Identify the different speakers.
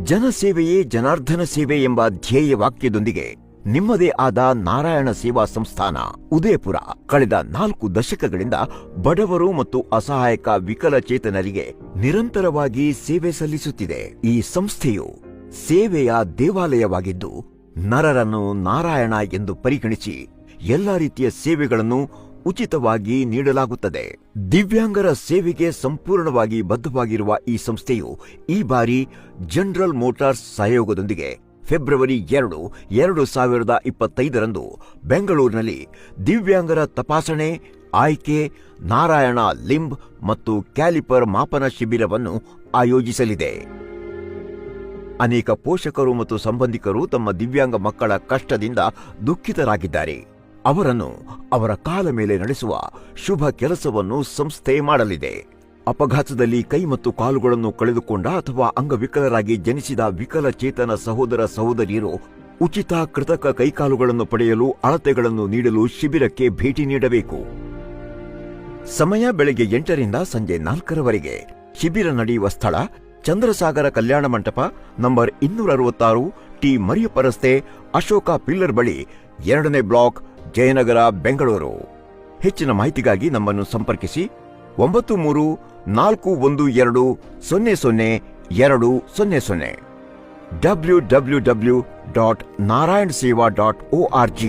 Speaker 1: ಜನಸೇವೆಯೇ ಜನಾರ್ದನ ಸೇವೆ ಎಂಬ ಧ್ಯೇಯ ವಾಕ್ಯದೊಂದಿಗೆ ನಿಮ್ಮದೇ ಆದ ನಾರಾಯಣ ಸೇವಾ ಸಂಸ್ಥಾನ ಉದಯಪುರ ಕಳೆದ 4 ದಶಕಗಳಿಂದ ಬಡವರು ಮತ್ತು ಅಸಹಾಯಕ ವಿಕಲಚೇತನರಿಗೆ ನಿರಂತರವಾಗಿ ಸೇವೆ ಸಲ್ಲಿಸುತ್ತಿದೆ. ಈ ಸಂಸ್ಥೆಯು ಸೇವೆಯ ದೇವಾಲಯವಾಗಿದ್ದು ನರರನ್ನು ನಾರಾಯಣ ಎಂದು ಪರಿಗಣಿಸಿ ಎಲ್ಲಾ ರೀತಿಯ ಸೇವೆಗಳನ್ನು ಉಚಿತವಾಗಿ ನೀಡಲಾಗುತ್ತದೆ. ದಿವ್ಯಾಂಗರ ಸೇವೆಗೆ ಸಂಪೂರ್ಣವಾಗಿ ಬದ್ಧವಾಗಿರುವ ಈ ಸಂಸ್ಥೆಯು ಈ ಬಾರಿ ಜನರಲ್ ಮೋಟಾರ್ಸ್ ಸಹಯೋಗದೊಂದಿಗೆ ಫೆಬ್ರವರಿ 2, 2025ರಂದು ಬೆಂಗಳೂರಿನಲ್ಲಿ ದಿವ್ಯಾಂಗರ ತಪಾಸಣೆ, ಆಯ್ಕೆ, ನಾರಾಯಣ ಲಿಂಬ್ ಮತ್ತು ಕ್ಯಾಲಿಪರ್ ಮಾಪನ ಶಿಬಿರವನ್ನು ಆಯೋಜಿಸಲಿದೆ. ಅನೇಕ ಪೋಷಕರು ಮತ್ತು ಸಂಬಂಧಿಕರು ತಮ್ಮ ದಿವ್ಯಾಂಗ ಮಕ್ಕಳ ಕಷ್ಟದಿಂದ ದುಃಖಿತರಾಗಿದ್ದಾರೆ. ಅವರನ್ನು ಅವರ ಕಾಲ ಮೇಲೆ ನಡೆಸುವ ಶುಭ ಕೆಲಸವನ್ನು ಸಂಸ್ಥೆ ಮಾಡಲಿದೆ. ಅಪಘಾತದಲ್ಲಿ ಕೈ ಮತ್ತು ಕಾಲುಗಳನ್ನು ಕಳೆದುಕೊಂಡ ಅಥವಾ ಅಂಗವಿಕಲರಾಗಿ ಜನಿಸಿದ ವಿಕಲಚೇತನ ಸಹೋದರ ಸಹೋದರಿಯರು ಉಚಿತ ಕೃತಕ ಕೈಕಾಲುಗಳನ್ನು ಪಡೆಯಲು ಅಳತೆಗಳನ್ನು ನೀಡಲು ಶಿಬಿರಕ್ಕೆ ಭೇಟಿ ನೀಡಬೇಕು. ಸಮಯ ಬೆಳಗ್ಗೆ 8ರಿಂದ ಸಂಜೆ 4ರವರೆಗೆ. ಶಿಬಿರ ನಡೆಯುವ ಸ್ಥಳ ಚಂದ್ರಸಾಗರ ಕಲ್ಯಾಣ ಮಂಟಪ, ನಂಬರ್ 266, ಟಿ ಮರಿಯಪ್ಪ ರಸ್ತೆ, ಅಶೋಕ ಪಿಲ್ಲರ್ ಬಳಿ, 2ನೇ ಬ್ಲಾಕ್, ಜಯನಗರ, ಬೆಂಗಳೂರು. ಹೆಚ್ಚಿನ ಮಾಹಿತಿಗಾಗಿ ನಮ್ಮನ್ನು ಸಂಪರ್ಕಿಸಿ 9341200200 www.narayanseva.org